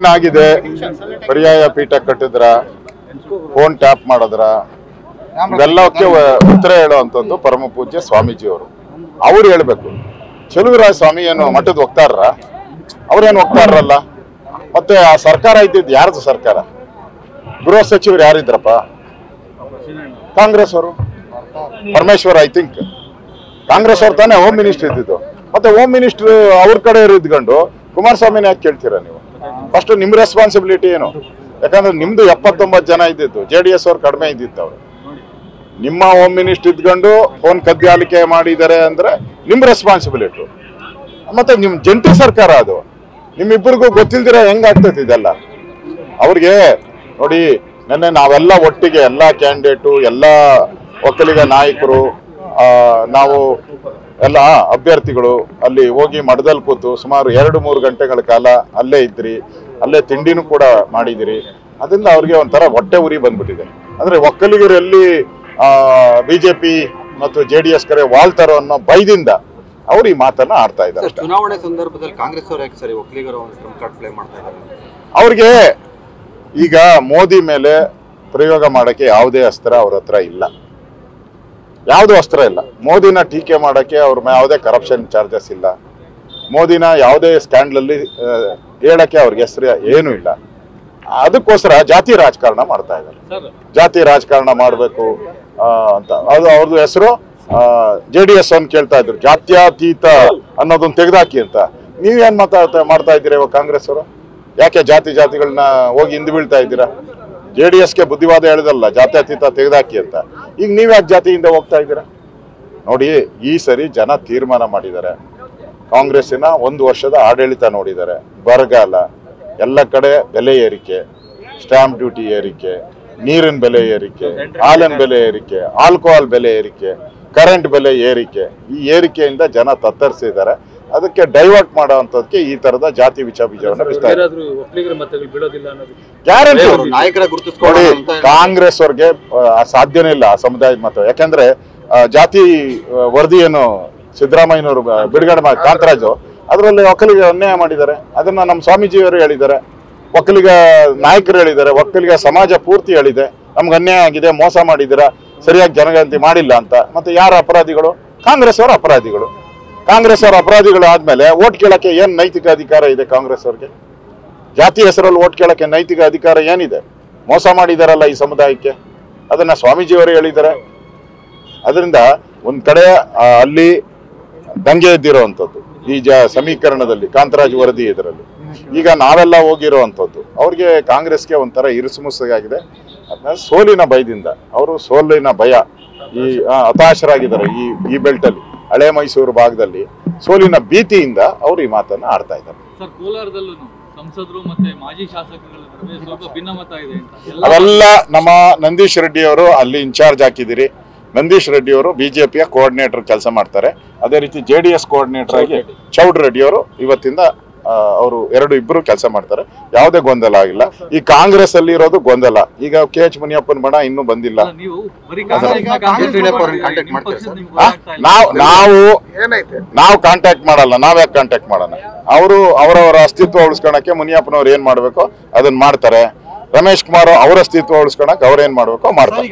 ಆಗಿದೆ ಪರ್ಯಾಯ ಪೀಠ ಕಟ್ಟಿದ್ರ ಫೋನ್ ಟ್ಯಾಪ್ ಮಾಡಿದ್ರ ಇವೆಲ್ಲಕ್ಕೆ ಉತ್ತರ ಹೇಳುವಂಥದ್ದು ಪರಮ ಪೂಜ್ಯ ಸ್ವಾಮೀಜಿ ಅವ್ರು ಹೇಳ್ಬೇಕು. ಚೆಲುವರಾಯ ಸ್ವಾಮಿ ಏನು ಮಠದ ಹೋಗ್ತಾರ, ಅವ್ರೇನು ಹೋಗ್ತಾರಲ್ಲ. ಮತ್ತೆ ಆ ಸರ್ಕಾರ ಇದ್ದಿದ್ದು ಯಾರ್ದು ಸರ್ಕಾರ? ಗೃಹ ಸಚಿವರು ಯಾರಿದ್ರಪ್ಪ? ಕಾಂಗ್ರೆಸ್ ಅವರು, ಪರಮೇಶ್ವರ್. ಐ ಥಿಂಕ್ ಕಾಂಗ್ರೆಸ್ ಅವ್ರು ತಾನೇ ಹೋಮ್ ಮಿನಿಸ್ಟರ್ ಇದ್ದಿದ್ದು. ಮತ್ತೆ ಹೋಮ್ ಮಿನಿಸ್ಟರ್ ಅವ್ರ ಕಡೆ ಇದ್ಕೊಂಡು ಕುಮಾರಸ್ವಾಮಿನ ಯಾಕೆ ಕೇಳ್ತೀರಾ ನೀವು? ಫಸ್ಟ್ ನಿಮ್ ರೆಸ್ಪಾನ್ಸಿಬಿಲಿಟಿ ಏನು? ಯಾಕಂದ್ರೆ ನಿಮ್ದು 79 ಜನ ಇದ್ದಿದ್ದು, JDS ಅವ್ರು ಕಡಿಮೆ ಇದ್ದಿತ್ತು. ಅವ್ರು ನಿಮ್ಮ ಹೋಮ್ ಮಿನಿಸ್ಟರ್ ಇದ್ಕೊಂಡು ಫೋನ್ ಕದ್ದಾಲಿಕೆ ಮಾಡಿದ್ದಾರೆ ಅಂದ್ರೆ ನಿಮ್ ರೆಸ್ಪಾನ್ಸಿಬಿಲಿಟಿ. ಮತ್ತೆ ನಿಮ್ ಜಂಟಿ ಸರ್ಕಾರ ಅದು, ನಿಮ್ಮಿಬ್ಬರಿಗೂ ಗೊತ್ತಿಲ್ದಿರ ಹೆಂಗಾಗ್ತೈತಿ ಇದೆಲ್ಲ? ಅವ್ರಿಗೆ ನೋಡಿ, ನೆನ್ನೆ ನಾವೆಲ್ಲ ಒಟ್ಟಿಗೆ ಎಲ್ಲ ಕ್ಯಾಂಡಿಡೇಟು, ಎಲ್ಲ ಒಕ್ಕಲಿಗ ನಾಯಕರು, ನಾವು ಎಲ್ಲ ಅಭ್ಯರ್ಥಿಗಳು ಅಲ್ಲಿ ಹೋಗಿ ಮಠದಲ್ಲಿ ಕೂತು ಸುಮಾರು 2-3 ಗಂಟೆಗಳ ಕಾಲ ಅಲ್ಲೇ ಇದ್ರಿ. ಅಲ್ಲೇ ತಿಂಡಿನೂ ಕೂಡ ಮಾಡಿದಿರಿ. ಅದರಿಂದ ಅವ್ರಿಗೆ ಒಂಥರ ಹೊಟ್ಟೆ ಉರಿ ಬಂದ್ಬಿಟ್ಟಿದೆ. ಅಂದ್ರೆ ಒಕ್ಕಲಿಗರಲ್ಲಿ BJP ಮತ್ತು JDS ಕರೆ ವಾಲ್ತಾರೋ ಅನ್ನೋ ಭಯದಿಂದ ಅವ್ರು ಈ ಮಾತನ್ನ ಆಡ್ತಾ ಇದ್ದಾರೆ. ಚುನಾವಣೆ ಸಂದರ್ಭದಲ್ಲಿ ಕಾಂಗ್ರೆಸ್ ಅವರು ಯಾಕೆ ಸರಿ ಒಕ್ಕಲಿಗರು ಟ್ರಂಪ್ ಕಾರ್ಡ್ ಪ್ಲೇ ಮಾಡ್ತಾ ಇದ್ದಾರೆ? ಅವ್ರಿಗೆ ಈಗ ಮೋದಿ ಮೇಲೆ ಪ್ರಯೋಗ ಮಾಡಕ್ಕೆ ಯಾವುದೇ ಅಸ್ತ್ರ ಅವ್ರ ಹತ್ರ ಇಲ್ಲ, ಯಾವುದು ಅಸ್ತ್ರ ಇಲ್ಲ. ಮೋದಿನ ಟೀಕೆ ಮಾಡಕ್ಕೆ ಅವ್ರ ಯಾವುದೇ ಕರಪ್ಷನ್ ಚಾರ್ಜಸ್ ಇಲ್ಲ. ಮೋದಿನ ಯಾವುದೇ ಸ್ಕ್ಯಾಂಡಲಲ್ಲಿ ಹೇಳಕ್ಕೆ ಅವ್ರಿಗೆ ಹೆಸರು ಏನೂ ಇಲ್ಲ. ಅದಕ್ಕೋಸ್ಕರ ಜಾತಿ ರಾಜಕಾರಣ ಮಾಡ್ತಾ ಇದ್ದಾರೆ. ಜಾತಿ ರಾಜಕಾರಣ ಮಾಡಬೇಕು ಅಂತ ಅದು ಅವ್ರದ್ದು ಹೆಸರು. JDS ಅನ್ನು ಕೇಳ್ತಾ ಇದ್ರು ಜಾತ್ಯತೀತ ಅನ್ನೋದನ್ನ ತೆಗೆದಾಕಿ ಅಂತ. ನೀವೇನ್ ಮಾಡ್ತಾ ಇದ್ದೀರಾ ಇವಾಗ ಕಾಂಗ್ರೆಸ್ ಅವರು? ಯಾಕೆ ಜಾತಿಗಳನ್ನ ಹೋಗಿ ಹಿಂದೆ ಬೀಳ್ತಾ ಇದ್ದೀರಾ? JDSಗೆ ಬುದ್ಧಿವಾದ ಹೇಳಿದಲ್ಲ ಜಾತ್ಯತೀತ ತೆಗೆದಾಕಿ ಅಂತ. ಈಗ ನೀವ್ಯಾಕೆ ಜಾತಿಯಿಂದ ಹೋಗ್ತಾ ಇದ್ದೀರಾ? ನೋಡಿ, ಈ ಸರಿ ಜನ ತೀರ್ಮಾನ ಮಾಡಿದ್ದಾರೆ. ಕಾಂಗ್ರೆಸ್ಸಿನ 1 ವರ್ಷದ ಆಡಳಿತ ನೋಡಿದ್ದಾರೆ. ಬರಗಾಲ, ಎಲ್ಲ ಕಡೆ ಬೆಲೆ ಏರಿಕೆ, ಸ್ಟ್ಯಾಂಪ್ ಡ್ಯೂಟಿ ಏರಿಕೆ, ನೀರಿನ ಬೆಲೆ ಏರಿಕೆ, ಹಾಲಿನ ಬೆಲೆ ಏರಿಕೆ, ಆಲ್ಕೋಹಾಲ್ ಬೆಲೆ ಏರಿಕೆ, ಕರೆಂಟ್ ಬೆಲೆ ಏರಿಕೆ. ಈ ಏರಿಕೆಯಿಂದ ಜನ ತತ್ತರಿಸಿದ್ದಾರೆ. ಅದಕ್ಕೆ ಡೈವರ್ಟ್ ಮಾಡೋಂಥದಕ್ಕೆ ಈ ತರದ ಜಾತಿ ಬೀಜವನ್ನು ಗ್ಯಾರಂಟಿ. ನೋಡಿ, ಕಾಂಗ್ರೆಸ್ ಅವ್ರಿಗೆ ಸಾಧ್ಯನೇ ಇಲ್ಲ ಆ ಸಮುದಾಯದ ಮತ. ಯಾಕಂದ್ರೆ ಜಾತಿ ವರದಿ ಏನು ಸಿದ್ದರಾಮಯ್ಯನವರು ಬಿಡುಗಡೆ ಮಾಡಿ ಕಾಂತರಾಜು, ಅದರಲ್ಲಿ ಒಕ್ಕಲಿಗ ಅನ್ಯಾಯ ಮಾಡಿದ್ದಾರೆ. ಅದನ್ನ ನಮ್ಮ ಸ್ವಾಮೀಜಿಯವರು ಹೇಳಿದ್ದಾರೆ, ಒಕ್ಕಲಿಗ ನಾಯಕರು ಹೇಳಿದ್ದಾರೆ, ಒಕ್ಕಲಿಗ ಸಮಾಜ ಪೂರ್ತಿ ಹೇಳಿದೆ ನಮ್ಗೆ ಅನ್ಯಾಯ ಆಗಿದೆ, ಮೋಸ ಮಾಡಿದ್ದೀರಾ, ಸರಿಯಾಗಿ ಜನಗಣತಿ ಮಾಡಿಲ್ಲ ಅಂತ. ಮತ್ತೆ ಯಾರ ಅಪರಾಧಿಗಳು? ಕಾಂಗ್ರೆಸ್ ಅವರ ಅಪರಾಧಿಗಳು. ಕಾಂಗ್ರೆಸ್ ಅವರ ಅಪರಾಧಿಗಳು ಆದ್ಮೇಲೆ ಓಟ್ ಕೇಳಕ್ಕೆ ಏನ್ ನೈತಿಕ ಅಧಿಕಾರ ಇದೆ ಕಾಂಗ್ರೆಸ್ ಅವ್ರಿಗೆ? ಜಾತಿ ಹೆಸರಲ್ಲಿ ಓಟ್ ಕೇಳಕ್ಕೆ ನೈತಿಕ ಅಧಿಕಾರ ಏನಿದೆ? ಮೋಸ ಮಾಡಿದಾರಲ್ಲ ಈ ಸಮುದಾಯಕ್ಕೆ, ಅದನ್ನ ಸ್ವಾಮೀಜಿಯವರು ಹೇಳಿದ್ದಾರೆ. ಅದರಿಂದ ಒಂದ್ ಕಡೆ ಅಲ್ಲಿ ದಂಗೆ ಎದ್ದಿರೋವಂಥದ್ದು ಈ ಸಮೀಕರಣದಲ್ಲಿ, ಕಾಂತರಾಜ್ ವರದಿ ಇದರಲ್ಲಿ. ಈಗ ನಾವೆಲ್ಲ ಹೋಗಿರೋವಂಥದ್ದು ಅವ್ರಿಗೆ ಕಾಂಗ್ರೆಸ್ಗೆ ಒಂಥರ ಇರುಸುಮುಸಾಗಿದೆ. ಸೋಲಿನ ಭಯದಿಂದ, ಅವರು ಸೋಲಿನ ಭಯ, ಈ ಹತಾಶರಾಗಿದ್ದಾರೆ. ಈ ಬೆಲ್ಟಲ್ಲಿ, ಹಳೆ ಮೈಸೂರು ಭಾಗದಲ್ಲಿ ಸೋಲಿನ ಭೀತಿಯಿಂದ ಅವರು ಈ ಮಾತನ್ನ ಆಡ್ತಾ ಇದ್ದಾರೆ. ಸಂಸದರು ಮತ್ತೆ ಮಾಜಿ ಶಾಸಕರ ನಡುವೆ ಸ್ವಲ್ಪ ಭಿನ್ನಮತ ಇದೆ ಅಂತ ಅವೆಲ್ಲ ನಮ್ಮ ನಂದೀಶ್ ರೆಡ್ಡಿ ಅವರು ಅಲ್ಲಿ ಇನ್ಚಾರ್ಜ್ ಹಾಕಿದಿರಿ. ನಂದೀಶ್ ರೆಡ್ಡಿ ಅವರು BJPಯ ಕೋಆರ್ಡಿನೇಟರ್ ಕೆಲಸ ಮಾಡ್ತಾರೆ. ಅದೇ ರೀತಿ JDS ಕೋಆರ್ಡಿನೇಟರ್ ಆಗಿ ಚೌಡ್ ರೆಡ್ಡಿ ಅವರು ಇವತ್ತಿಂದ ಅವರು ಇಬ್ಬರು ಕೆಲಸ ಮಾಡ್ತಾರೆ. ಯಾವುದೇ ಗೊಂದಲ ಆಗಿಲ್ಲ. ಈ ಕಾಂಗ್ರೆಸ್ ಅಲ್ಲಿ ಇರೋದು ಗೊಂದಲ. ಈಗ KH ಮುನಿಯಪ್ಪನ ಬಣ ಇನ್ನೂ ಬಂದಿಲ್ಲ. ನಾವು ಕಾಂಟ್ಯಾಕ್ಟ್ ಮಾಡಲ್ಲ. ನಾವ್ ಯಾಕೆ ಕಾಂಟ್ಯಾಕ್ಟ್ ಮಾಡೋಣ? ಅವರು ಅವರವರ ಅಸ್ತಿತ್ವ ಉಳಿಸ್ಕೊಳಕ್ಕೆ ಮುನಿಯಪ್ಪನವ್ರು ಏನ್ ಮಾಡ್ಬೇಕೋ ಅದನ್ನ ಮಾಡ್ತಾರೆ. ರಮೇಶ್ ಕುಮಾರ್ ಅವ್ರ ಅಸ್ತಿತ್ವ ಉಳಿಸ್ಕೊಳಕ್ ಅವ್ರೇನ್ ಮಾಡ್ಬೇಕೋ ಮಾಡ್ತಾರೆ.